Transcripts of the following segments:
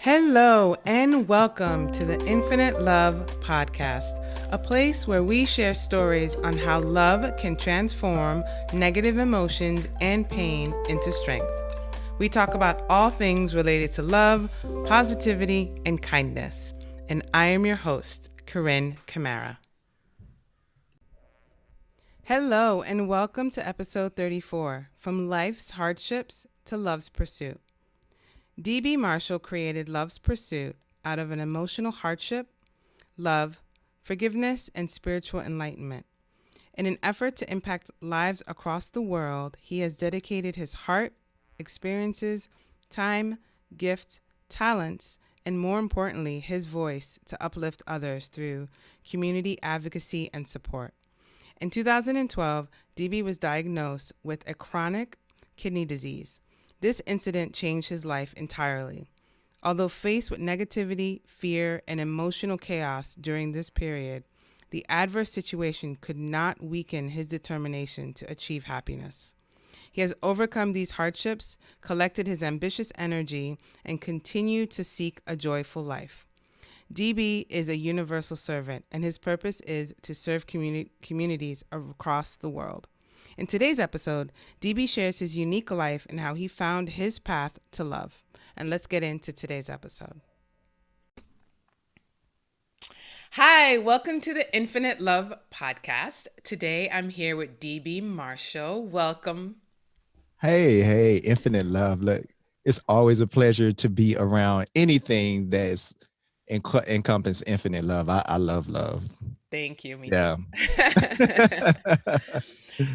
Hello and welcome to the Infinite Love Podcast, a place where we share stories on how love can transform negative emotions and pain into strength. We talk about all things related to love, positivity, and kindness. And I am your host, Corinne Camara. Hello and welcome to episode 34, From Life's Hardships to Love's Pursuit. D.B. Marshall created Love's Pursuit out of an emotional hardship, love, forgiveness, and spiritual enlightenment. In an effort to impact lives across the world, he has dedicated his heart, experiences, time, gift, talents, and more importantly, his voice to uplift others through community advocacy and support. In 2012, D.B. was diagnosed with a chronic kidney disease. This incident changed his life entirely. Although faced with negativity, fear, and emotional chaos during this period, the adverse situation could not weaken his determination to achieve happiness. He has overcome these hardships, collected his ambitious energy, and continued to seek a joyful life. DB is a universal servant, and his purpose is to serve communities across the world. In today's episode, DB shares his unique life and how he found his path to love. And let's get into today's episode. Hi, welcome to the Infinite Love Podcast. Today I'm here with DB Marshall. Welcome. Hey, Infinite Love. Look, it's always a pleasure to be around anything that's encompass infinite love. I love love. Thank you. Me Yeah. too.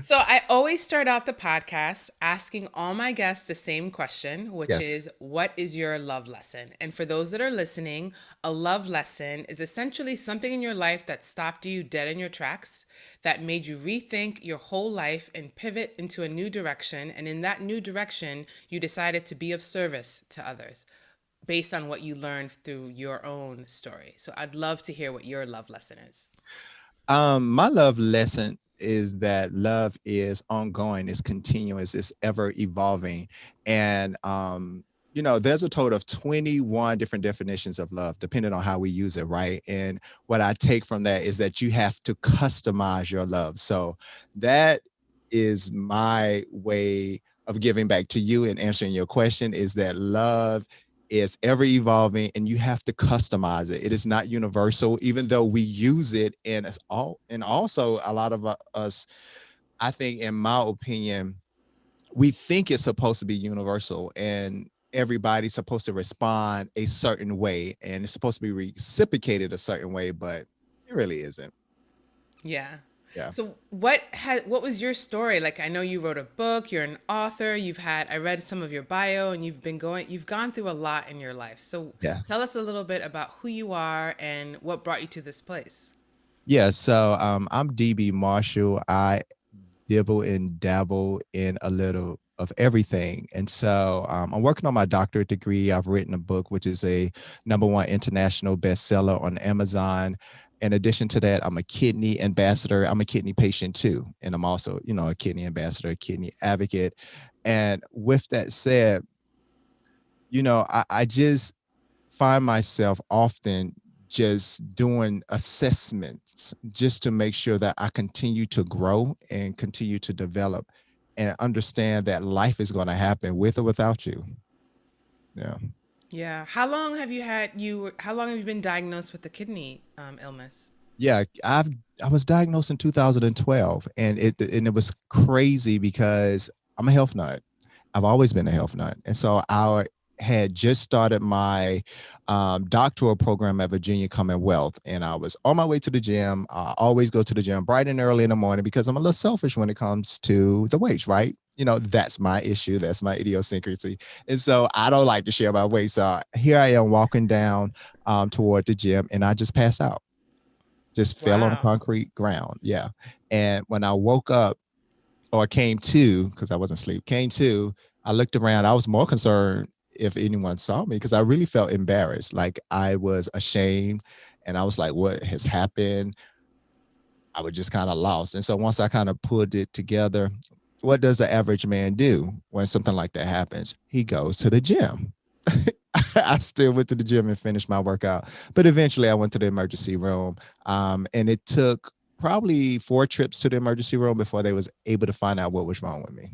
So I always start out the podcast asking all my guests the same question, which is, what is your love lesson? And for those that are listening, a love lesson is essentially something in your life that stopped you dead in your tracks, that made you rethink your whole life and pivot into a new direction. And in that new direction, you decided to be of service to others based on what you learned through your own story. So I'd love to hear what your love lesson is. My love lesson is that love is ongoing, it's continuous, it's ever evolving. And there's a total of 21 different definitions of love, depending on how we use it, right? And what I take from that is that you have to customize your love. So that is my way of giving back to you and answering your question, is that love is ever evolving and you have to customize it. It is not universal, even though we use it and also a lot of us, I think, in my opinion, we think it's supposed to be universal and everybody's supposed to respond a certain way and it's supposed to be reciprocated a certain way, but it really isn't. Yeah. Yeah. So what was your story? Like, I know you wrote a book, you're an author, I read some of your bio, and you've gone through a lot in your life. So tell us a little bit about who you are and what brought you to this place. Yeah. So I'm DB Marshall. I dibble and dabble in a little of everything. And so I'm working on my doctorate degree. I've written a book, which is a #1 international bestseller on Amazon. In addition to that, I'm a kidney ambassador. I'm a kidney patient too. And I'm also, a kidney ambassador, a kidney advocate. And with that said, I just find myself often just doing assessments just to make sure that I continue to grow and continue to develop and understand that life is going to happen with or without you. Yeah. Yeah. How long have you been diagnosed with the kidney illness? Yeah, I was diagnosed in 2012 and it was crazy because I'm a health nut. I've always been a health nut. And so I had just started my doctoral program at Virginia Commonwealth, and I was on my way to the gym. I always go to the gym bright and early in the morning because I'm a little selfish when it comes to the weights, right? That's my issue. That's my idiosyncrasy. And so I don't like to share my weight. So here I am walking down toward the gym and I just passed out, just fell on the concrete ground. Yeah. And when I woke up or came to, because I wasn't asleep, I looked around. I was more concerned if anyone saw me because I really felt embarrassed. Like I was ashamed and I was like, what has happened? I was just kind of lost. And so once I kind of put it together, what does the average man do when something like that happens? He goes to the gym. I still went to the gym and finished my workout. But eventually I went to the emergency room. And it took probably 4 trips to the emergency room before they was able to find out what was wrong with me.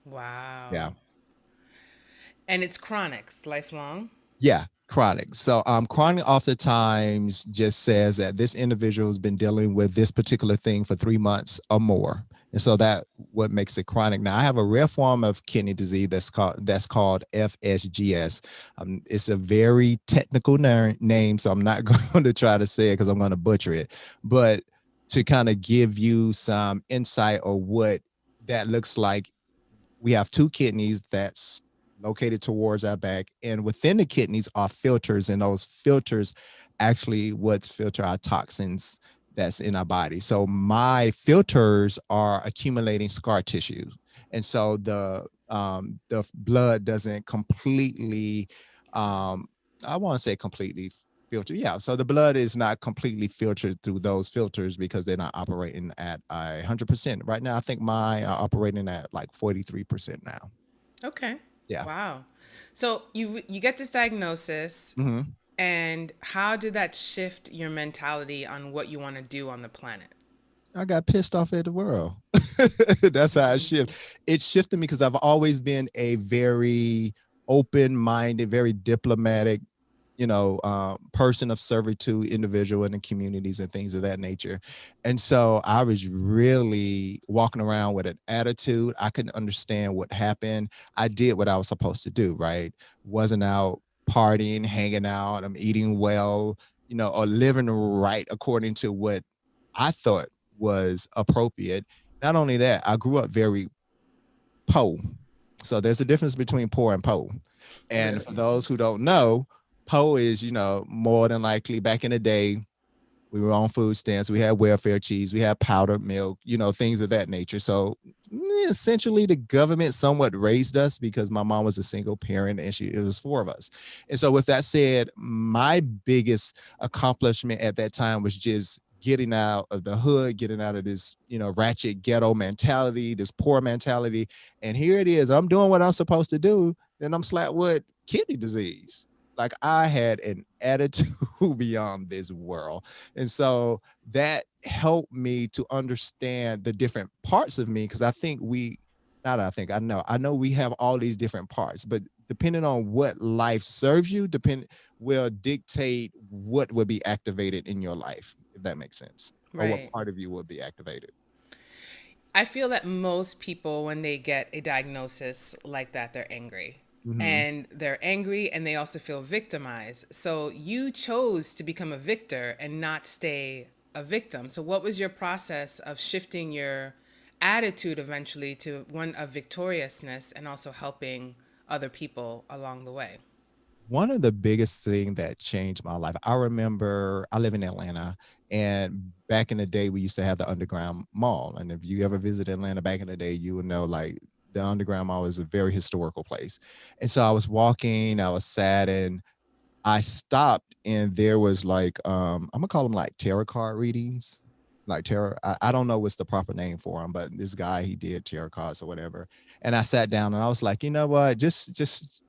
Yeah. Wow. And it's chronic, it's lifelong. Yeah, chronic. So chronic oftentimes just says that this individual has been dealing with this particular thing for 3 months or more. And so that what makes it chronic. Now I have a rare form of kidney disease that's called FSGS. It's a very technical name, so I'm not going to try to say it because I'm going to butcher it. But to kind of give you some insight of what that looks like, we have two kidneys that's located towards our back, and within the kidneys are filters, and those filters actually what's filter our toxins that's in our body. So my filters are accumulating scar tissue, and so the blood doesn't completely I want to say completely filter. Yeah. So the blood is not completely filtered through those filters because they're not operating at 100%. Right now, I think mine are operating at like 43% now. Okay. Yeah. Wow. So you get this diagnosis, Hmm. and how did that shift your mentality on what you want to do on the planet? I got pissed off at the world. That's how it shifted. It shifted me because I've always been a very open-minded, very diplomatic, person of servitude, individual in the communities and things of that nature. And so I was really walking around with an attitude. I couldn't understand what happened. I did what I was supposed to do, right? Wasn't out partying, hanging out, I'm eating well, or living right according to what I thought was appropriate. Not only that, I grew up very poor. So there's a difference between poor and poor. And for Really? those who don't know, poor is, more than likely back in the day, we were on food stamps, we had welfare cheese, we had powdered milk, things of that nature. So essentially the government somewhat raised us because my mom was a single parent and it was 4 of us. And so with that said, my biggest accomplishment at that time was just getting out of the hood, getting out of this, ratchet ghetto mentality, this poor mentality. And here it is, I'm doing what I'm supposed to do. Then I'm slapped with kidney disease. Like I had an attitude beyond this world. And so that helped me to understand the different parts of me because I think we, not I think, I know we have all these different parts, but depending on what life serves you, will dictate what will be activated in your life, if that makes sense, or what Right. part of you will be activated. I feel that most people, when they get a diagnosis like that, they're angry. Hmm. And they're angry and they also feel victimized. So you chose to become a victor and not stay a victim. So, what was your process of shifting your attitude eventually to one of victoriousness and also helping other people along the way? One of the biggest thing that changed my life, I remember I live in Atlanta, and back in the day we used to have the underground mall. And if you ever visit Atlanta back in the day, you would know like the underground mall is a very historical place. And so I was walking, I was sad, and I stopped and there was like I'm gonna call them like tarot card readings. Like tarot, I don't know what's the proper name for him, but this guy he did tarot cards or whatever. And I sat down and I was like, you know what, just just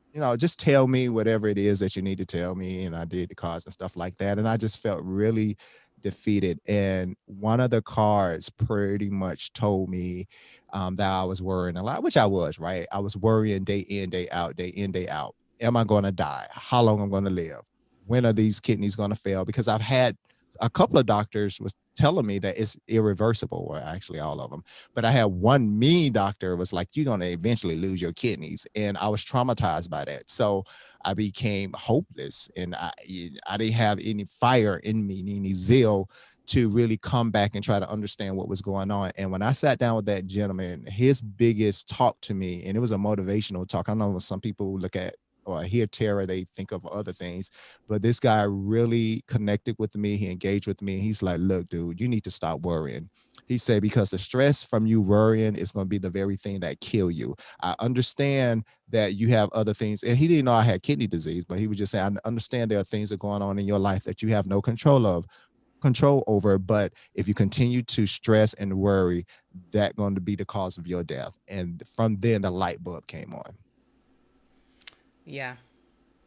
tell me whatever it is that you need to tell me. And I did the cards and stuff like that. And I just felt really defeated. And one of the cards pretty much told me that I was worrying a lot, which I was, right? I was worrying day in, day out, day in, day out. Am I going to die? How long I'm going to live? When are these kidneys going to fail? Because I've had a couple of doctors was telling me that it's irreversible, or actually all of them. But I had one mean doctor was like, you're going to eventually lose your kidneys. And I was traumatized by that. So I became hopeless, and I didn't have any fire in me, any zeal to really come back and try to understand what was going on. And when I sat down with that gentleman, his biggest talk to me, and it was a motivational talk. I know some people look at or hear terror, they think of other things. But this guy really connected with me. He engaged with me. He's like, look, dude, you need to stop worrying. He said, because the stress from you worrying is going to be the very thing that kill you. I understand that you have other things. And he didn't know I had kidney disease, but he would just say, I understand there are things that are going on in your life that you have no control over. But if you continue to stress and worry, that's going to be the cause of your death. And from then the light bulb came on. Yeah.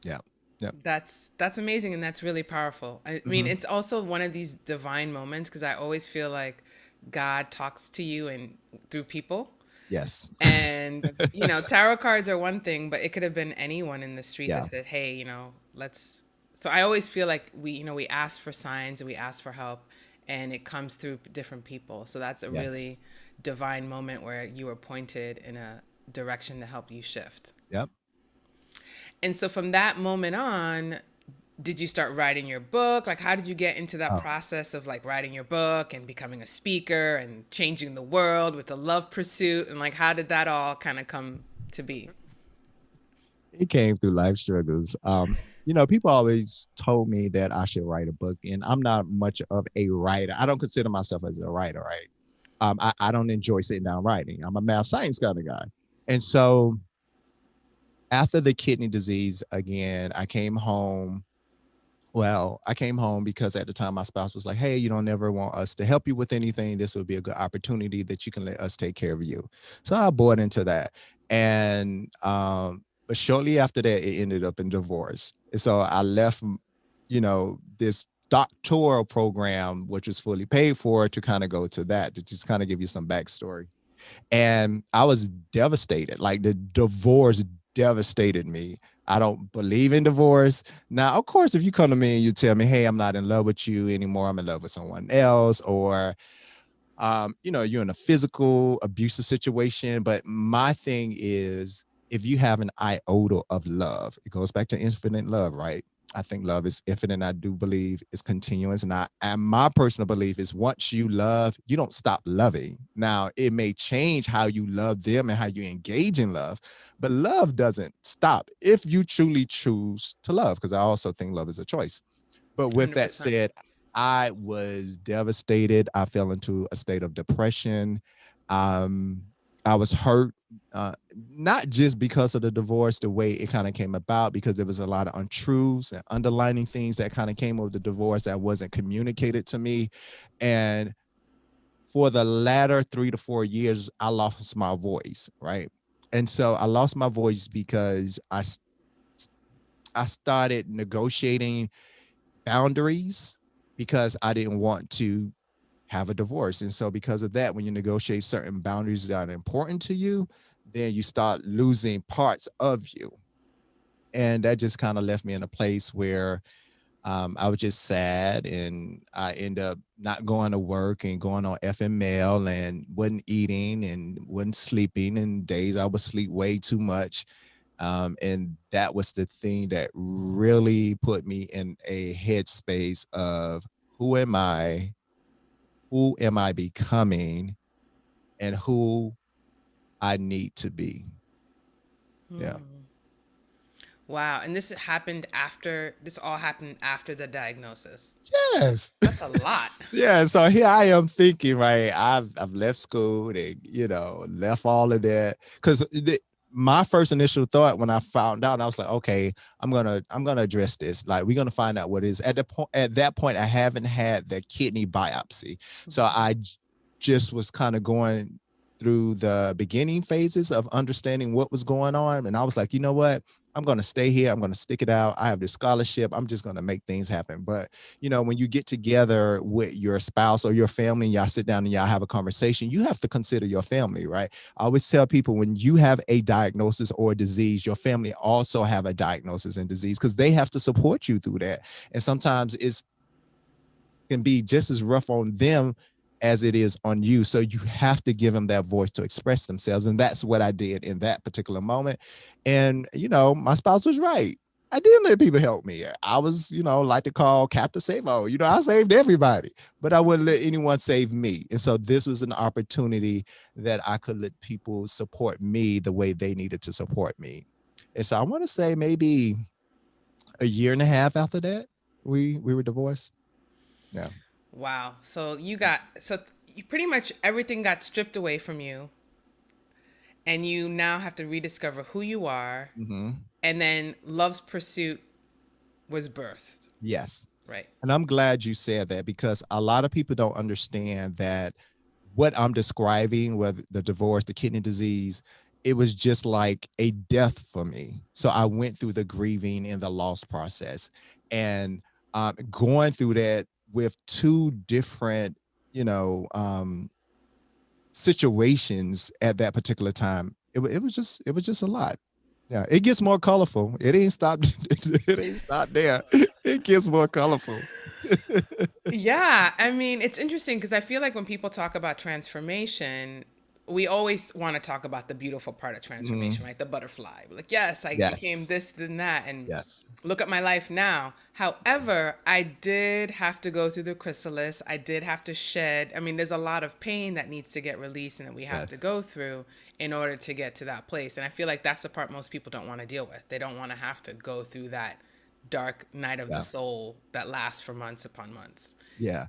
Yeah. Yep. That's amazing, and that's really powerful. I mean, Hmm. it's also one of these divine moments because I always feel like God talks to you and through people. Yes. And tarot cards are one thing, but it could have been anyone in the street that Yeah. said, "Hey, let's." So I always feel like we ask for signs and we ask for help, and it comes through different people. So that's a Yes. really divine moment where you were pointed in a direction to help you shift. Yep. And so from that moment on, did you start writing your book? Like, how did you get into that Oh, process of like writing your book and becoming a speaker and changing the world with the love pursuit? And like, how did that all kind of come to be? it came through life struggles. People always told me that I should write a book, and I'm not much of a writer. I don't consider myself as a writer, right? I don't enjoy sitting down writing. I'm a math science kind of guy. And so after the kidney disease again, I came home because at the time my spouse was like, "Hey, you don't ever want us to help you with anything. This would be a good opportunity that you can let us take care of you." So I bought into that. And but shortly after that, it ended up in divorce. And so I left, this doctoral program, which was fully paid for, to kind of go to that, to just kind of give you some backstory. And I was devastated. Like the divorce devastated me. I don't believe in divorce. Now, of course, if you come to me and you tell me, "Hey, I'm not in love with you anymore. I'm in love with someone else," or you're in a physical abusive situation. But my thing is, if you have an iota of love, it goes back to infinite love, right? I think love is infinite. And I do believe it's continuous. And my personal belief is once you love, you don't stop loving. Now, it may change how you love them and how you engage in love, but love doesn't stop if you truly choose to love, because I also think love is a choice. But with that 100%. said, I was devastated. I fell into a state of depression. Um, I was hurt, not just because of the divorce, the way it kind of came about, because there was a lot of untruths and underlining things that kind of came with the divorce that wasn't communicated to me. And for the latter 3 to 4 years, I lost my voice, right? And so I lost my voice because I started negotiating boundaries because I didn't want to have a divorce. And so because of that, when you negotiate certain boundaries that are important to you, then you start losing parts of you. And that just kind of left me in a place where I was just sad, and I end up not going to work and going on FML and wasn't eating and wasn't sleeping. And days I would sleep way too much. And that was the thing that really put me in a headspace of who am I? Who am I becoming? And who I need to be. Yeah. Wow. And this all happened after the diagnosis. Yes. That's a lot. Yeah, so here I am thinking, right? I've left school and left all of that because my first initial thought when I found out, I was like, okay, I'm gonna address this. Like, we're gonna find out what it is. At that point, I haven't had the kidney biopsy, so just was kind of going through the beginning phases of understanding what was going on, and I was like, you know what? I'm gonna stay here. I'm gonna stick it out. I have this scholarship. I'm just gonna make things happen. But when you get together with your spouse or your family and y'all sit down and y'all have a conversation, you have to consider your family, right? I always tell people, when you have a diagnosis or a disease, your family also have a diagnosis and disease, because they have to support you through that. And sometimes it's can be just as rough on them as it is on you. So you have to give them that voice to express themselves. And that's what I did in that particular moment. And, my spouse was right. I did let people help me. I was, like to call Captain Savo. I saved everybody, but I wouldn't let anyone save me. And so this was an opportunity that I could let people support me the way they needed to support me. And so I want to say maybe a year and a half after that, we were divorced. Yeah. Wow. So you pretty much everything got stripped away from you, and you now have to rediscover who you are, Mm-hmm. and then love's pursuit was birthed, Yes. right? And I'm glad you said that, because a lot of people don't understand that what I'm describing, whether the divorce, the kidney disease, it was just like a death for me. So I went through the grieving and the loss process, and going through that with two different, you know, situations at that particular time. It was just a lot. Yeah, it gets more colorful. It ain't stopped. It ain't stopped there. It gets more colorful. Yeah, I mean, it's interesting because I feel like when people talk about transformation, we always want to talk about the beautiful part of transformation, Mhm. right? The butterfly. Like, yes, I became Yes. this, then that, and Yes. look at my life now. However, I did have to go through the chrysalis. I did have to shed. I mean, there's a lot of pain that needs to get released and that we have to Yes. go through in order to get to that place. And I feel like that's the part most people don't want to deal with. They don't want to have to go through that dark night of the Yeah. soul that lasts for months upon months. Yeah.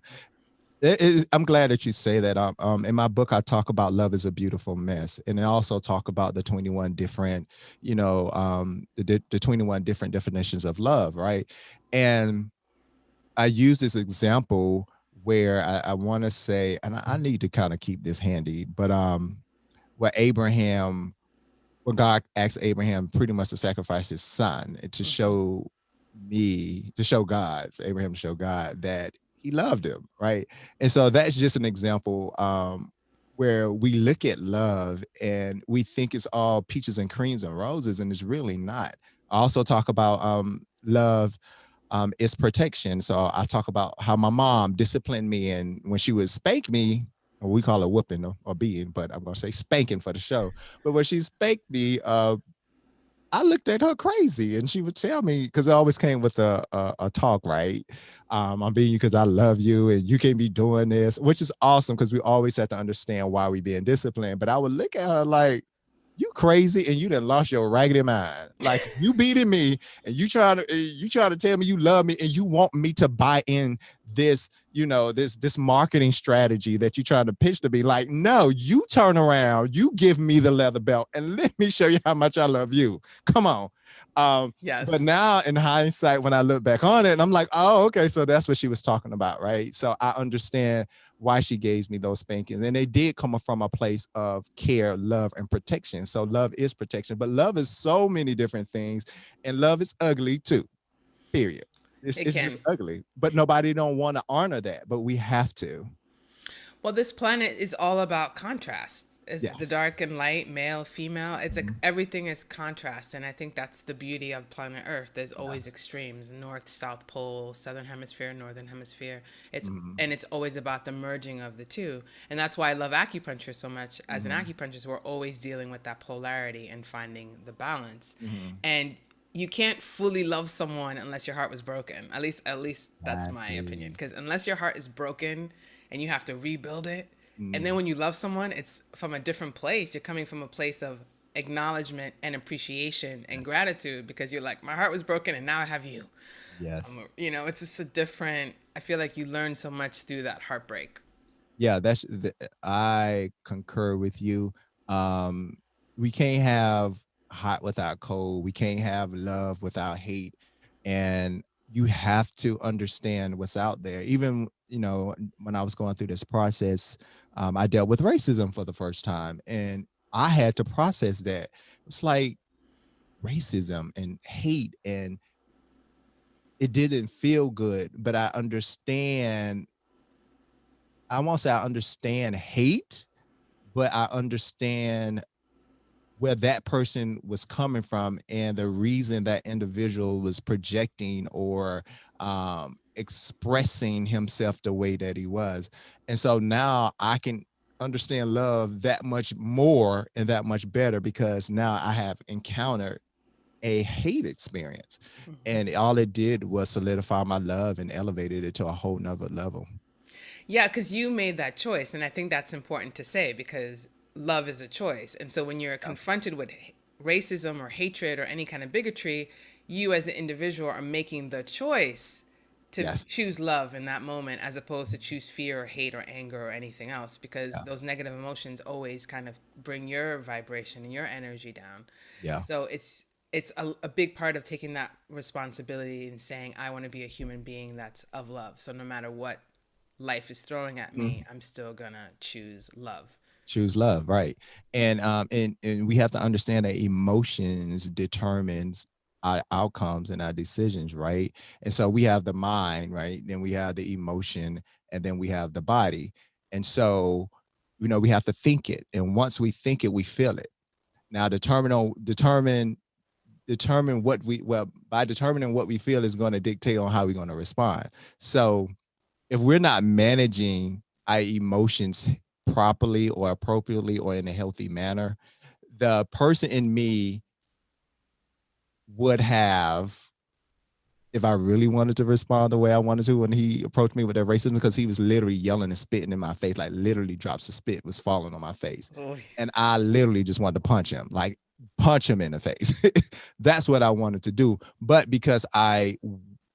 I'm glad that you say that. In my book, I talk about love is a beautiful mess, and I also talk about the 21 different, the 21 different definitions of love, right? And I use this example where I want to say, and I need to kind of keep this handy, but where Abraham, when God asked Abraham pretty much to sacrifice his son to Hmm. show to show God, for Abraham to show God that he loved him, right? And so that's just an example where we look at love and we think it's all peaches and creams and roses, and it's really not. I also talk about love is protection. So I talk about how my mom disciplined me, and when she would spank me, or we call it whooping or beating, but I'm gonna say spanking for the show. But when she spanked me, I looked at her crazy, and she would tell me, because it always came with a talk, right? I'm beating you because I love you, and you can't be doing this, which is awesome because we always have to understand why we being disciplined. But I would look at her like, you crazy and you done lost your raggedy mind. Like you beating me and you trying to tell me you love me and you want me to buy in this, this marketing strategy that you trying to pitch to me. Like, no, you turn around, you give me the leather belt and let me show you how much I love you. Come on. But Yes. now in hindsight, when I look back on it, and I'm like, oh, okay, so that's what she was talking about, right? So I understand why she gave me those spankings. And they did come from a place of care, love, and protection. So love is protection, but love is so many different things, and love is ugly too. Period. It It's just can. ugly. But nobody don't want to honor that, but we have to. Well, this planet is all about contrast. It's the Yes. dark and light, male, female. It's like Mhm. everything is contrast. And I think that's the beauty of planet Earth. There's Yeah. always extremes, north, south pole, southern hemisphere, northern hemisphere. It's Mhm. and it's always about the merging of the two. And that's why I love acupuncture so much. As an Mhm. acupuncturist, we're always dealing with that polarity and finding the balance. Mhm. And you can't fully love someone unless your heart was broken. At least that's my opinion. Exactly. Because unless your heart is broken and you have to rebuild it, and then Mhm. when you love someone, it's from a different place. You're coming from a place of acknowledgement and appreciation and Yes. gratitude because you're like, my heart was broken and now I have you. Yes. It's just a different. I feel like you learn so much through that heartbreak. Yeah, I concur with you. Um, we can't have hot without cold. We can't have love without hate. And you have to understand what's out there. Even, when I was going through this process, I dealt with racism for the first time. And I had to process that. It's like racism and hate, and it didn't feel good, but I won't say I understand hate, but I understand where that person was coming from and the reason that individual was projecting or expressing himself the way that he was. And so now I can understand love that much more and that much better because now I have encountered a hate experience. And all it did was solidify my love and elevated it to a whole nother level. Yeah, because you made that choice. And I think that's important to say because love is a choice. And so when you're Yeah. confronted with racism or hatred or any kind of bigotry, you as an individual are making the choice to Yes. choose love in that moment as opposed to choose fear or hate or anger or anything else because Yeah. those negative emotions always kind of bring your vibration and your energy down. Yeah. So it's a big part of taking that responsibility and saying I want to be a human being that's of love. So no matter what life is throwing at me, Mhm. I'm still gonna choose love. choose love, right? And we have to understand that emotions determines our outcomes and our decisions, right? And so we have the mind, right? Then we have the emotion, and then we have the body. And so, we have to think it. And once we think it, we feel it. Now determine what we well by determining what we feel is going to dictate on how we're going to respond. So if we're not managing our emotions properly or appropriately or in a healthy manner, the person in me would have, if I really wanted to respond the way I wanted to when he approached me with that racism, because he was literally yelling and spitting in my face, like literally drops of spit was falling on my face. Oh, And I literally just wanted to punch him, like punch him in the face. That's what I wanted to do. But because I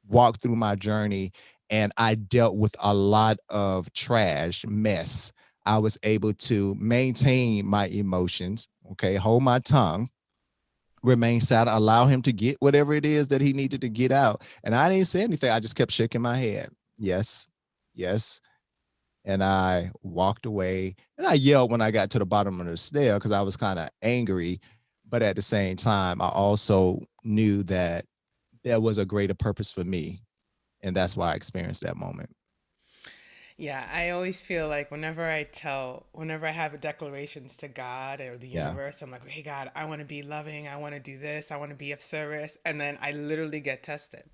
walked through my journey and I dealt with a lot of trash, mess, I was able to maintain my emotions, okay, hold my tongue, remain silent, allow him to get whatever it is that he needed to get out. And I didn't say anything. I just kept shaking my head. Yes, yes. And I walked away and I yelled when I got to the bottom of the stair because I was kind of angry. But at the same time, I also knew that there was a greater purpose for me. And that's why I experienced that moment. yeah. I always feel like whenever I have declarations to God or the Yeah. universe, I'm like, hey, God, I want to be loving. I want to do this. I want to be of service. And then I literally get tested.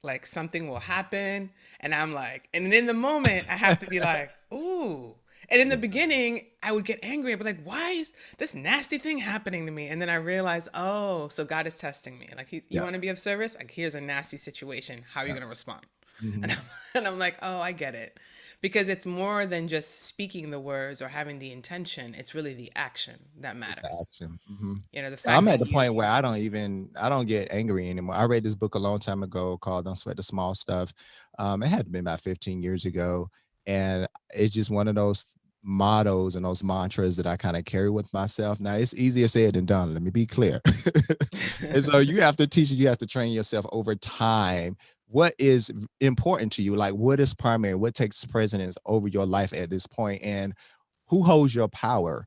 Like something will happen. And I'm like, and in the moment, I have to be like, ooh. And in the Yeah. beginning, I would get angry. I'd be like, why is this nasty thing happening to me? And then I realized, oh, so God is testing me. Like, you Yeah. want to be of service? Like, here's a nasty situation. How are you Yeah. going to respond? And Mm-hmm. I'm like, oh, I get it. Because it's more than just speaking the words or having the intention. It's really the action that matters. Action. Mm-hmm. The Yeah, fact I'm that at the you, point where I don't get angry anymore. I read this book a long time ago called Don't Sweat the Small Stuff. It had been about 15 years ago. And it's just one of those mottos and those mantras that I kind of carry with myself. Now it's easier said than done. Let me be clear. And so you have to teach it, you have to train yourself over time. What is important to you? Like what is primary? What takes precedence over your life at this point? And who holds your power?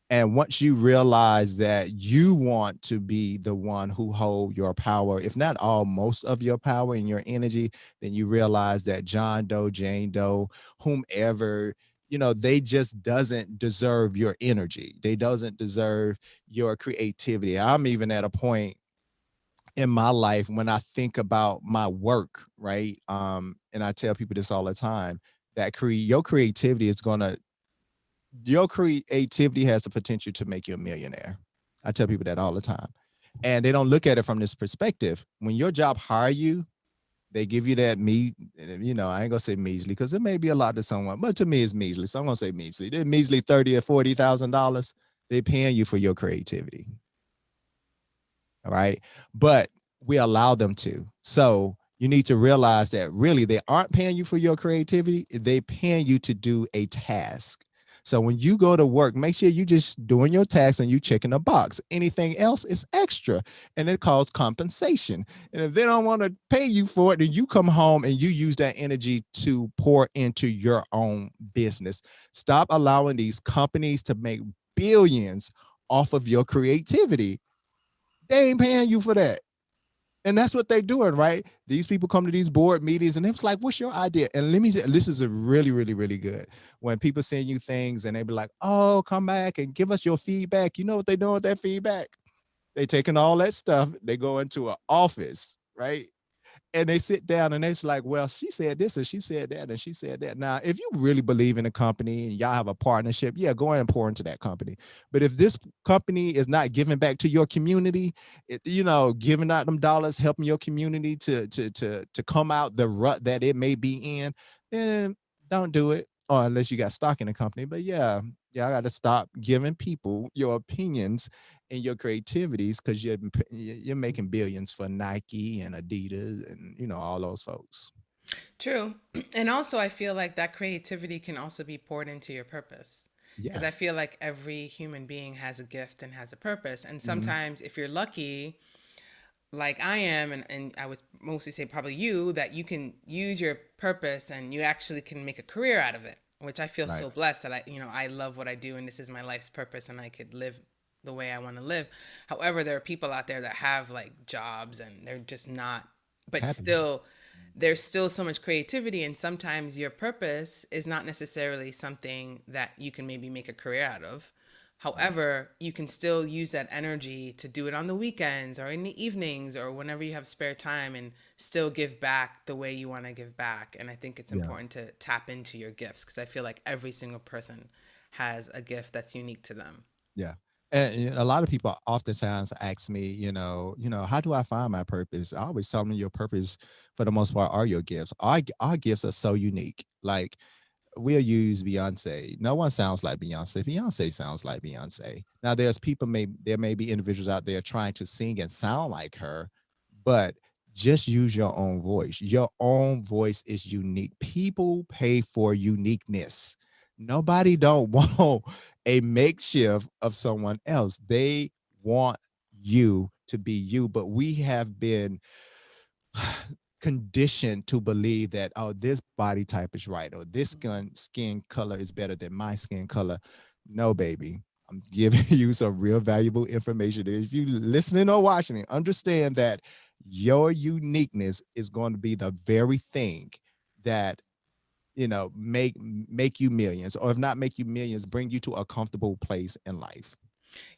And once you realize that you want to be the one who hold your power, if not all, most of your power and your energy, then you realize that John Doe, Jane Doe, whomever, they just doesn't deserve your energy. They doesn't deserve your creativity. I'm even at a point in my life when I think about my work, right? And I tell people this all the time, that your creativity is gonna your creativity has the potential to make you a millionaire. I tell people that all the time. And they don't look at it from this perspective. When your job hire you, they give you that I ain't gonna say measly because it may be a lot to someone, but to me it's measly. So I'm gonna say measly. They're measly 30 or $40,000. They're paying you for your creativity. All right. But we allow them to. So you need to realize that really they aren't paying you for your creativity, they're paying you to do a task. So when you go to work, make sure you just doing your task and you checking a box. Anything else is extra and it calls compensation. And if they don't want to pay you for it, then you come home and you use that energy to pour into your own business. Stop allowing these companies to make billions off of your creativity. They ain't paying you for that. And that's what they're doing, right? These people come to these board meetings and it's like, what's your idea? And let me this is a really, really, really good. When people send you things and they be like, oh, come back and give us your feedback. You know what they doing with that feedback? They taking all that stuff, they go into an office, right? And they sit down and it's like, well, she said this and she said that and she said that. Now, if you really believe in a company and y'all have a partnership, yeah, go ahead and pour into that company. But if this company is not giving back to your community, giving out them dollars, helping your community to come out the rut that it may be in, then don't do it. Or unless you got stock in the company. But yeah, I got to stop giving people your opinions and your creativities because you're making billions for Nike and Adidas and all those folks. true. And also, I feel like that creativity can also be poured into your purpose. Because Yeah. I feel like every human being has a gift and has a purpose. And Mhm. sometimes, if you're lucky, like I am, and I would mostly say probably you, that you can use your purpose and you actually can make a career out of it. which I feel Right. so blessed that I love what I do and this is my life's purpose and I could live the way I want to live. However, there are people out there that have like jobs and they're just not, but Happy. still, there's still so much creativity. And sometimes your purpose is not necessarily something that you can maybe make a career out of. Right. However, you can still use that energy to do it on the weekends or in the evenings or whenever you have spare time and still give back the way you want to give back. And I think it's Yeah. important to tap into your gifts because I feel like every single person has a gift that's unique to them. Yeah. And a lot of people oftentimes ask me, how do I find my purpose? I always tell them your purpose, for the most part, are your gifts. Our gifts are so unique. Like, we'll use Beyonce. No one sounds like Beyonce. Beyonce sounds like Beyonce. Now, there may be individuals out there trying to sing and sound like her, but just use your own voice. Your own voice is unique. People pay for uniqueness. Nobody don't want a makeshift of someone else. They want you to be you, but we have been conditioned to believe that, oh, this body type is right, or this skin color is better than my skin color. No, baby. I'm giving you some real valuable information. If you listening or watching it, understand that your uniqueness is going to be the very thing that make you millions, or if not make you millions, bring you to a comfortable place in life.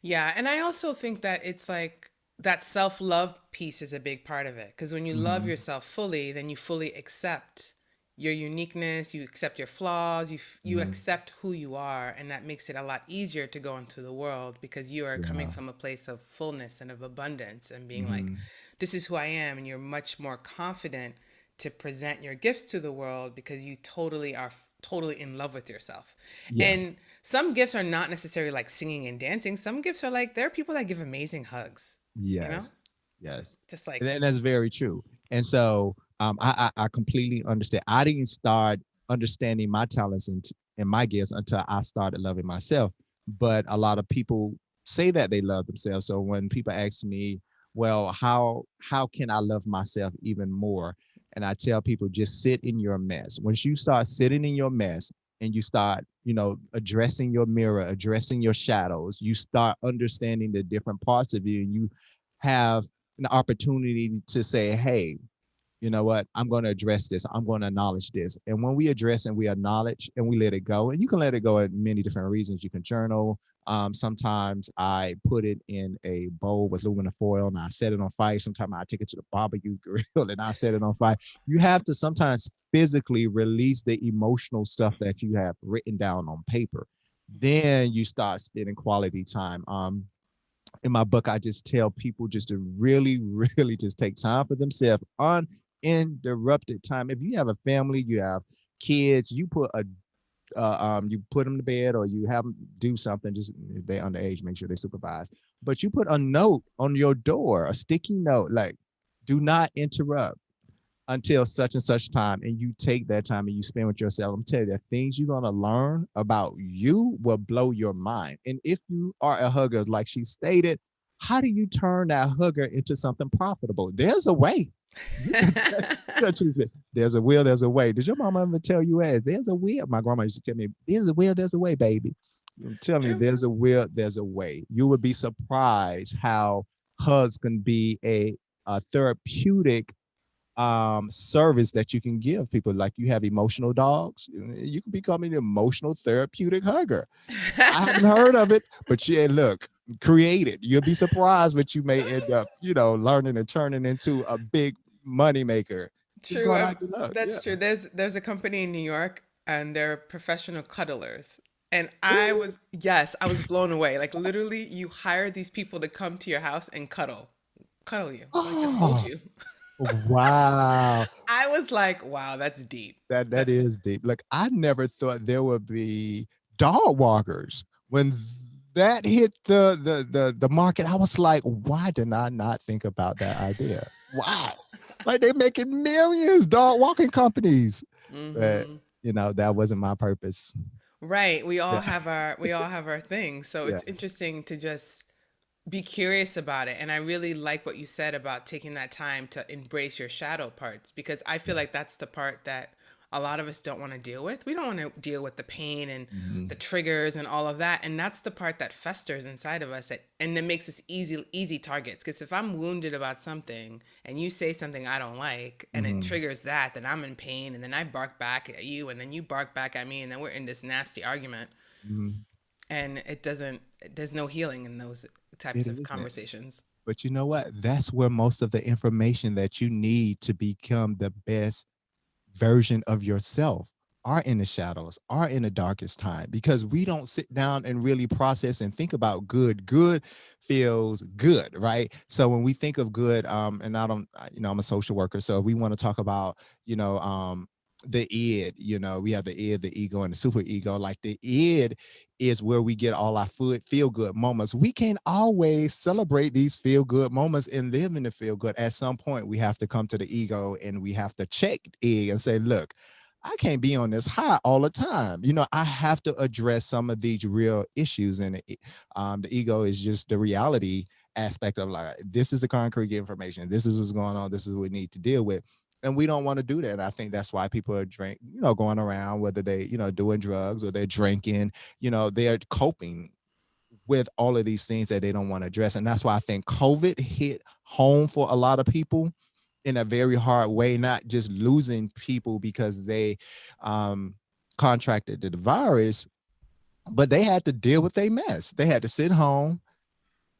Yeah, and I also think that it's like that self-love piece is a big part of it because when you love Mm-hmm. yourself fully, then you fully accept your uniqueness, you accept your flaws, you Mm-hmm. accept who you are, and that makes it a lot easier to go into the world because you are coming Yeah. from a place of fullness and of abundance and being like, Mm-hmm. this is who I am, and you're much more confident to present your gifts to the world because you totally are totally in love with yourself. Yeah. And some gifts are not necessarily like singing and dancing. Some gifts are like there are people that give amazing hugs, you know? Yes. Yes. Just And, like and that's very true. And so I completely understand. I didn't start understanding my talents and my gifts until I started loving myself. But a lot of people say that they love themselves. So when people ask me, well, how can I love myself even more? And I tell people, just sit in your mess. Once you start sitting in your mess and you start, addressing your mirror, addressing your shadows, you start understanding the different parts of you, and you have an opportunity to say, hey, you know what, I'm going to address this, I'm going to acknowledge this. And when we address and we acknowledge and we let it go, and you can let it go at many different reasons. You can journal. Sometimes I put it in a bowl with aluminum foil and I set it on fire. Sometimes I take it to the barbecue grill and I set it on fire. You have to sometimes physically release the emotional stuff that you have written down on paper. Then you start spending quality time. In my book, I just tell people just to really, really just take time for themselves, uninterrupted time. If you have a family, you have kids, you put them to bed, or you have them do something. Just if they're underage, make sure they supervise. But you put a note on your door, a sticky note, like, do not interrupt until such and such time, and you take that time and you spend with yourself. I'm telling you, the things you're gonna learn about you will blow your mind. And if you are a hugger, like she stated, how do you turn that hugger into something profitable? There's a way. You can there's a will, there's a way. Did your mama ever tell you that? There's a will. My grandma used to tell me, there's a will, there's a way, baby. I'm telling you, true. there's a will, there's a way. You would be surprised how hugs can be a therapeutic service that you can give people. Like, you have emotional dogs, you can become an emotional therapeutic hugger. I haven't heard of it, but yeah, look, create it. You'll be surprised what you may end up, learning and turning into a big money maker. Just True. going out your luck. That's Yeah. true. There's a company in New York and they're professional cuddlers. And Really? yes, I was blown away. Like literally you hire these people to come to your house and cuddle you, like just hold Oh, you. wow. I was like, wow, that's deep. That That is deep. Like, I never thought there would be dog walkers. When that hit the market, I was like, why did I not think about that idea? Wow. Like, they're making millions, dog walking companies. But hmm that wasn't my purpose. Right. Yeah. We all have our things. So Yeah. it's interesting to just be curious about it. And I really like what you said about taking that time to embrace your shadow parts because I feel like that's the part that a lot of us don't want to deal with. We don't want to deal with the pain and Mhm. the triggers and all of that. And that's the part that festers inside of us, and that makes us easy targets. Because if I'm wounded about something and you say something I don't like and it Mhm. triggers that, then I'm in pain, and then I bark back at you, and then you bark back at me, and then we're in this nasty argument. Mhm. And there's no healing in those types It of isn't. conversations. But you know what? That's where most of the information that you need to become the best version of yourself are in the shadows, are in the darkest time, because we don't sit down and really process and think about good. Good feels good, right? So when we think of good, and I don't, I'm a social worker, so we want to talk about, you know, the id, we have the id, the ego, and the super ego. Like the id is where we get all our feel good moments. We can't always celebrate these feel good moments and live in the feel good. At some point, we have to come to the ego and we have to check it and say, look, I can't be on this high all the time. I have to address some of these real issues. And the ego is just the reality aspect of like, this is the concrete information. This is what's going on. This is what we need to deal with. And we don't want to do that. And I think that's why people are going around, whether they, doing drugs or they're drinking, they're coping with all of these things that they don't want to address. And that's why I think COVID hit home for a lot of people in a very hard way, not just losing people because they um, contracted the virus, but they had to deal with a mess. They had to sit home.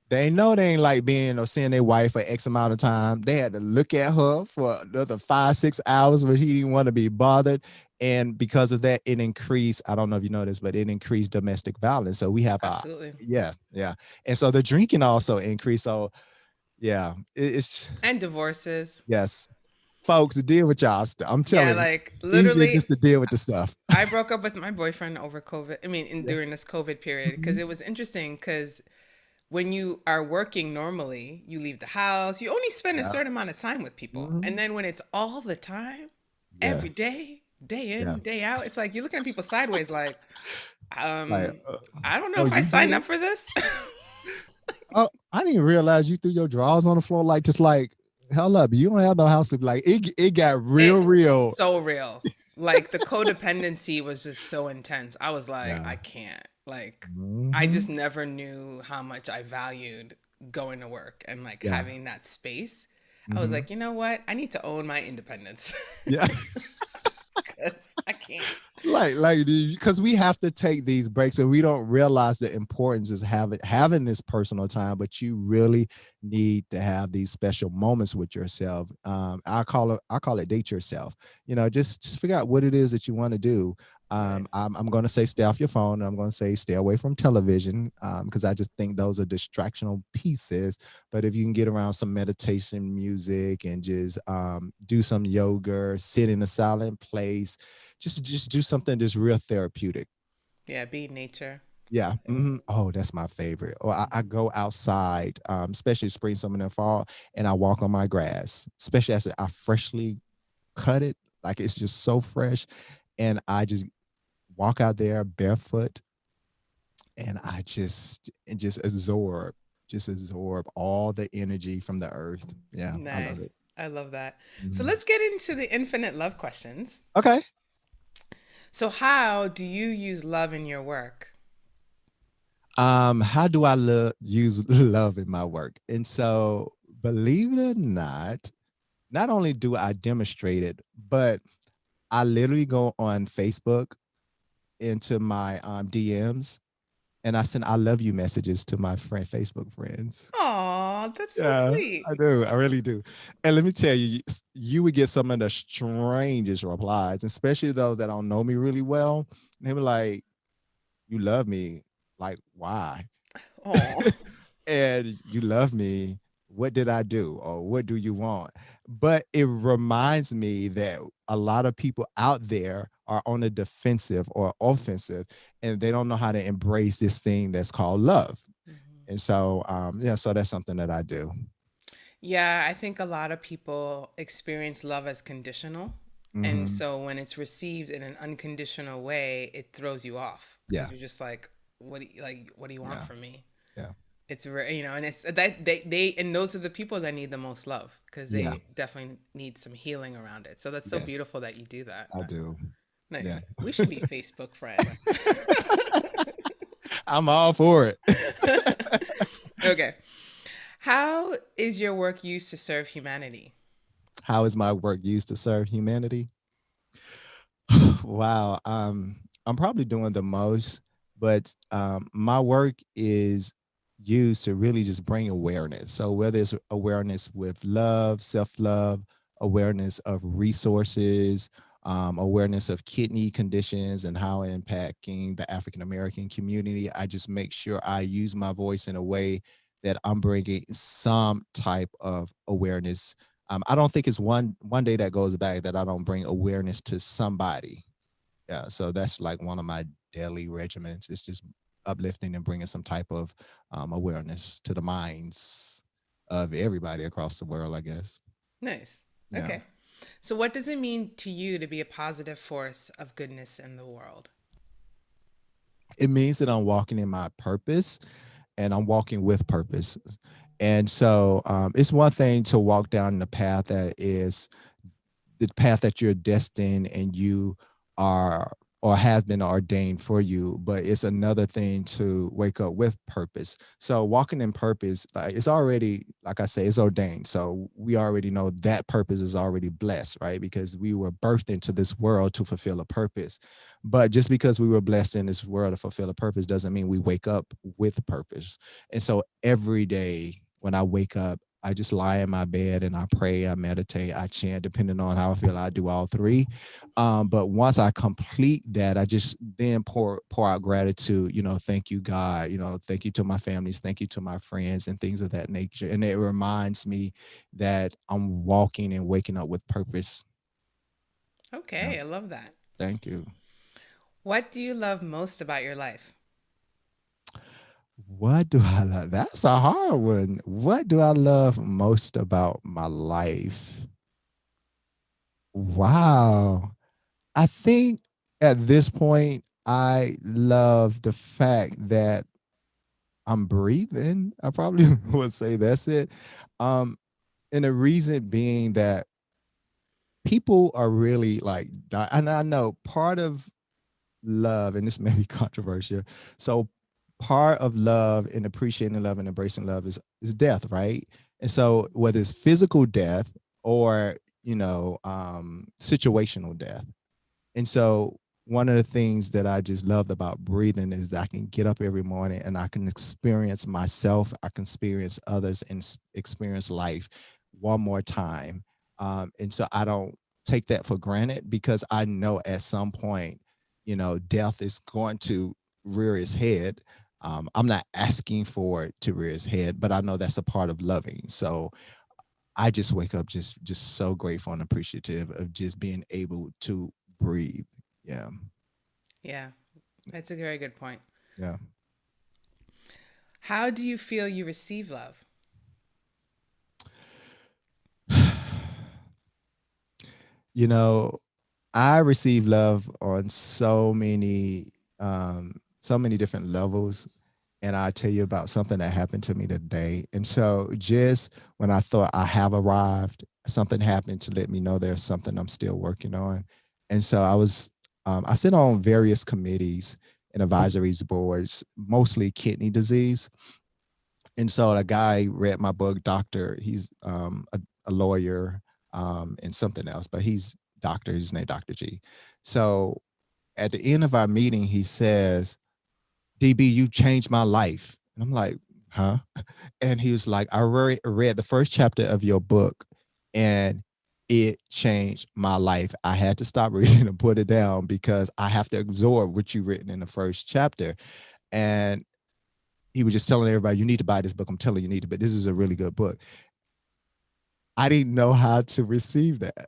They know they ain't like being or seeing their wife for X amount of time. They had to look at her for another 5, 6 hours where he didn't want to be bothered. And because of that, it increased, I don't know if you know this, but it increased domestic violence. So we have Absolutely. yeah, yeah. And so the drinking also increased. So yeah, it's, And divorces. yes. Folks, to deal with y'all stuff. I'm Yeah, telling you, like it's easier literally, just to deal with the stuff. I broke up with my boyfriend over COVID. I mean, Yeah. during this COVID period, because Mhm. it was interesting. Because when you are working normally, you leave the house, you only spend a Yeah. certain amount of time with people. And Mhm. then when it's all the time, Yeah. every day, day Yeah. in, day out, it's like you're looking at people sideways, like, Like, I don't know oh, if I you do signed up this? for this. Oh, I didn't realize you threw your drawers on the floor like just like hell up. You don't have no house sleep. Like it got real, It real. so real. Like the codependency was just so intense. I was like, Yeah. I can't. Like I Hmm. just never knew how much I valued going to work and like Yeah. having that space. I was Hmm. like, you know what? I need to own my independence. Yeah. Cuz I can't. like because we have to take these breaks and we don't realize the importance is having this personal time, but you really need to have these special moments with yourself. I call it date yourself. Just figure out what it is that you want to do. Right. I'm going to say stay off your phone, and I'm going to say stay away from television, because I just think those are distractional pieces. But if you can get around some meditation music and just do some yoga, sit in a silent place, just do something just real therapeutic. Yeah, be nature. Yeah. Oh, that's my favorite. Or I go outside, especially spring, summer, and fall, and I walk on my grass, especially as I freshly cut it, like it's just so fresh, and I just walk out there barefoot, and I just absorb all the energy from the earth. Yeah, I love Nice. it. I love that. So Mhm. let's get into the infinite love questions. Okay. So how do you use love in your work? How do I use love in my work? And so, believe it or not only do I demonstrate it, but I literally go on Facebook into my DMs, and I send I love you messages to my Facebook friends. Aw, that's so Yeah, sweet. I do. I really do. And let me tell you, you would get some of the strangest replies, especially those that don't know me really well. And they were like, "You love me? Like, why?" Oh, And you love me. What did I do? Or what do you want? But it reminds me that a lot of people out there are on the defensive or offensive, and they don't know how to embrace this thing that's called love. Mhm. And so, yeah, so that's something that I do. Yeah, I think a lot of people experience love as conditional. And Hmm. so when it's received in an unconditional way, it throws you off Yeah, because you're just like, what do you want yeah, from me? yeah. It's very, and it's that they and those are the people that need the most love because Yeah. they definitely need some healing around it. So that's so Yes, beautiful that you do that. I do. Yeah. Nice. We should be Facebook friends. I'm all for it. Okay. How is your work used to serve humanity? How is my work used to serve humanity? Wow. I'm probably doing the most, but my work is used to really just bring awareness. So whether it's awareness with love, self-love, awareness of resources, awareness of kidney conditions and how impacting the African American community, I just make sure I use my voice in a way that I'm bringing some type of awareness. I don't think it's one day that goes by that I don't bring awareness to somebody. Yeah, so that's like one of my daily regimens. It's just uplifting and bringing some type of awareness to the minds of everybody across the world, I guess. Nice. Yeah, Okay. So, what does it mean to you to be a positive force of goodness in the world? it means that I'm walking in my purpose and I'm walking with purpose. And so it's one thing to walk down the path that is the path that you're destined and you are or have been ordained for you, but it's another thing to wake up with purpose. So walking in purpose, like it's already, like I say, it's ordained. So we already know that purpose is already blessed, right? Because we were birthed into this world to fulfill a purpose. But just because we were blessed in this world to fulfill a purpose doesn't mean we wake up with purpose. And so every day when I wake up, I just lie in my bed and I pray, I meditate, I chant, depending on how I feel. I do all three. But once I complete that, I just then pour out gratitude. Thank you, God. Thank you to my families, thank you to my friends, and things of that nature. And it reminds me that I'm walking and waking up with purpose. Yeah, Okay, I love that. thank you. What do you love most about your life? What do I love? That's a hard one. What do I love most about my life? Wow. I think at this point, I love the fact that I'm breathing. I probably would say that's it. Um, and the reason being that people are really like, and I know part of love, and this may be controversial. So, part of love and appreciating love and embracing love is death, right? And so, whether it's physical death or situational death. And so one of the things that I just loved about breathing is that I can get up every morning and I can experience myself, I can experience others, and experience life one more time. And so I don't take that for granted because I know at some point, death is going to rear its head. I'm not asking for it to rear its head, but I know that's a part of loving. So I just wake up just so grateful and appreciative of just being able to breathe. Yeah. Yeah, that's a very good point. Yeah. How do you feel you receive love? you know, I receive love on so many different levels. And I'll tell you about something that happened to me today. And so just when I thought I have arrived, something happened to let me know there's something I'm still working on. And so I sit on various committees and advisories boards, mostly kidney disease. And so a guy read my book, Doctor. He's a lawyer and something else, but he's doctor. His name Dr. G. So at the end of our meeting, he says, DB, you changed my life. And I'm like, huh? And he was like, I read the first chapter of your book and it changed my life. I had to stop reading and put it down because I have to absorb what you've written in the first chapter. And he was just telling everybody, you need to buy this book. I'm telling you, you need to, but this is a really good book. I didn't know how to receive that.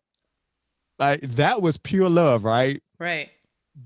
Like that was pure love, right? Right.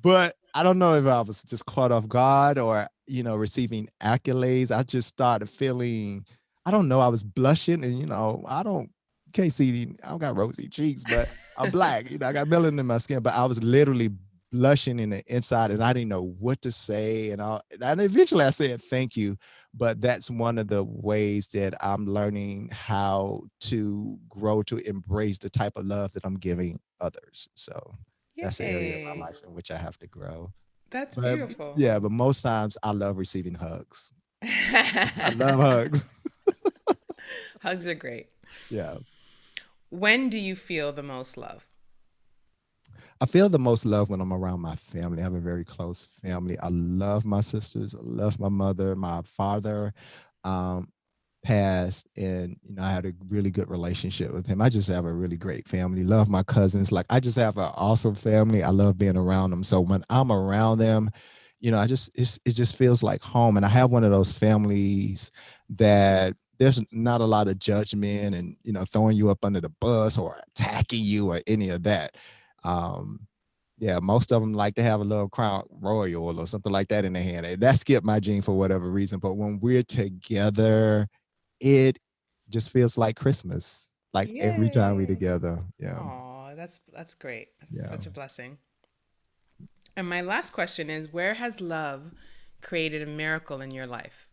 But I don't know if I was just caught off guard or, receiving accolades. I just started feeling, I don't know, I was blushing and, I don't, can't see, I don't got rosy cheeks, but I'm black, I got melanin in my skin, but I was literally blushing in the inside, and I didn't know what to say. And eventually I said thank you. But that's one of the ways that I'm learning how to grow to embrace the type of love that I'm giving others. So that's the area of my Yay. life in which I have to grow. That's But beautiful. yeah, but most times I love receiving hugs. I love hugs. Hugs are great. Yeah. When do you feel the most love? I feel the most love when I'm around my family. I have a very close family. I love my sisters. I love my mother. My father um, passed, and I had a really good relationship with him. I just have a really great family. Love my cousins. Like, I just have an awesome family. I love being around them. So when I'm around them, it just feels like home. And I have one of those families that there's not a lot of judgment and throwing you up under the bus or attacking you or any of that. um yeah, most of them like to have a little crown royal or something like that in their hand. That skipped my gene for whatever reason. But when we're together, it just feels like Christmas. Like every time we're Yay. together. Yeah. Oh, that's great. That's Yeah. such a blessing. And my last question is, where has love created a miracle in your life?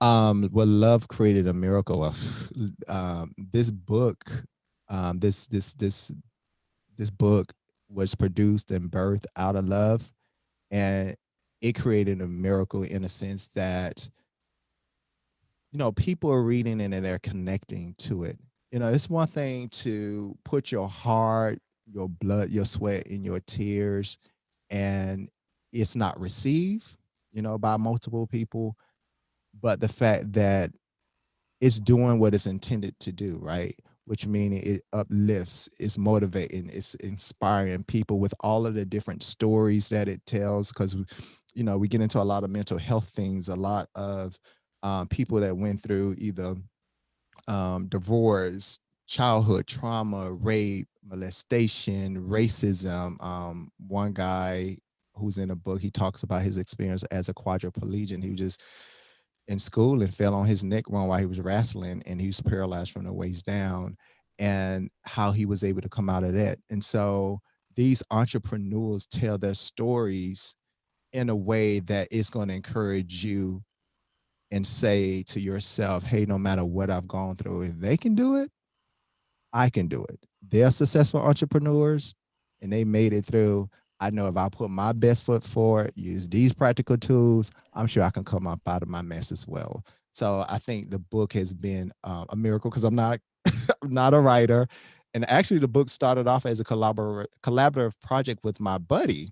Well, love created a miracle. This book, this book was produced and birthed out of love, and it created a miracle in a sense that people are reading it and they're connecting to it. It's one thing to put your heart, your blood, your sweat, and your tears, and it's not received, by multiple people. But the fact that it's doing what it's intended to do, right? Which means it uplifts, it's motivating, it's inspiring people with all of the different stories that it tells. Because we get into a lot of mental health things, a lot of people that went through either divorce, childhood trauma, rape, molestation, racism. One guy who's in a book, he talks about his experience as a quadriplegic. He was just in school and fell on his neck one while he was wrestling, and he was paralyzed from the waist down, and how he was able to come out of that. And so these entrepreneurs tell their stories in a way that is going to encourage you and say to yourself, hey, no matter what I've gone through, if they can do it, I can do it. They're successful entrepreneurs and they made it through. I know if I put my best foot forward, use these practical tools, I'm sure I can come up out of my mess as well. So I think the book has been a miracle because I'm not I'm not a writer. And actually, the book started off as a collaborative project with my buddy.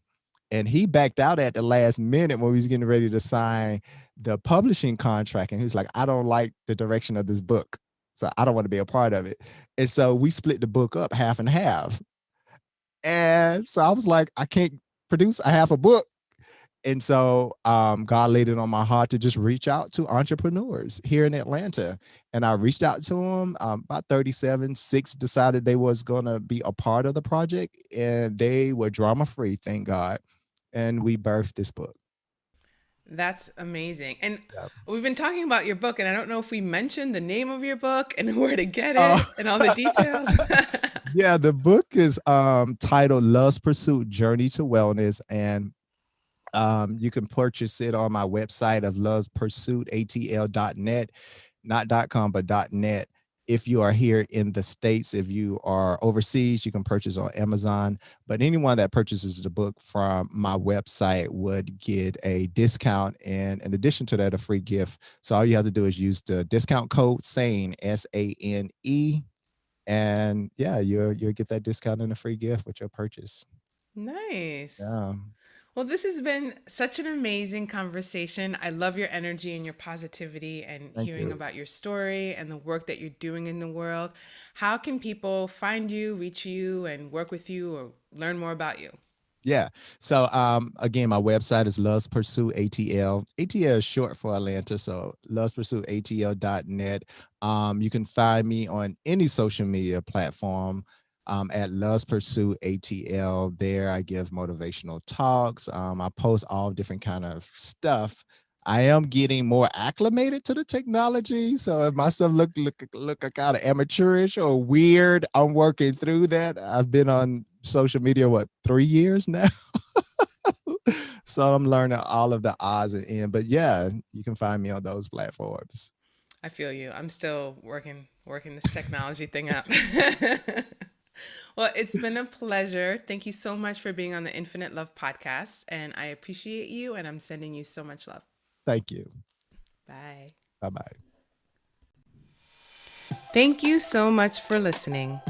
And he backed out at the last minute when we was getting ready to sign the publishing contract. And he was like, I don't like the direction of this book. So I don't want to be a part of it. And so we split the book up half and half. And so I was like, I can't produce a half a book. And so God laid it on my heart to just reach out to entrepreneurs here in Atlanta. And I reached out to them. About 37, 6 decided they was going to be a part of the project. And they were drama free, thank God. And we birthed this book. That's amazing. And Yeah. we've been talking about your book, and I don't know if we mentioned the name of your book and where to get Uh, it and all the details. yeah, the book is titled Love's Pursuit Journey to Wellness. And you can purchase it on my website of lovespursuitatl.net, not .com, but .net. If you are here in the States, if you are overseas, you can purchase on Amazon. But anyone that purchases the book from my website would get a discount. And in addition to that, a free gift. So all you have to do is use the discount code SANE, SANE. And yeah, you'll get that discount and a free gift with your purchase. Nice. Yeah. Well, this has been such an amazing conversation. I love your energy and your positivity and Thank hearing you. about your story and the work that you're doing in the world. How can people find you, reach you, and work with you or learn more about you? Yeah. So again, my website is Loves Pursue ATL. ATL is short for Atlanta. So lovespursueatl.net. You can find me on any social media platform at Loves Pursue ATL. There I give motivational talks. I post all different kind of stuff. I am getting more acclimated to the technology. So if my stuff look kind of amateurish or weird, I'm working through that. I've been on social media, 3 years now? So I'm learning all of the odds and ends. But yeah, you can find me on those platforms. I feel you. I'm still working this technology thing out. Well, it's been a pleasure. Thank you so much for being on the Infinite Love podcast, and I appreciate you, and I'm sending you so much love. Thank you. Bye. Bye-bye. Thank you so much for listening.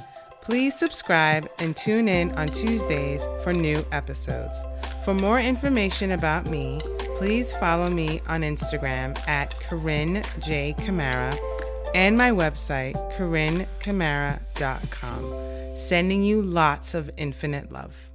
Please subscribe and tune in on Tuesdays for new episodes. For more information about me, please follow me on Instagram at Corinne J. Camara and my website, CorinneCamara.com. Sending you lots of infinite love.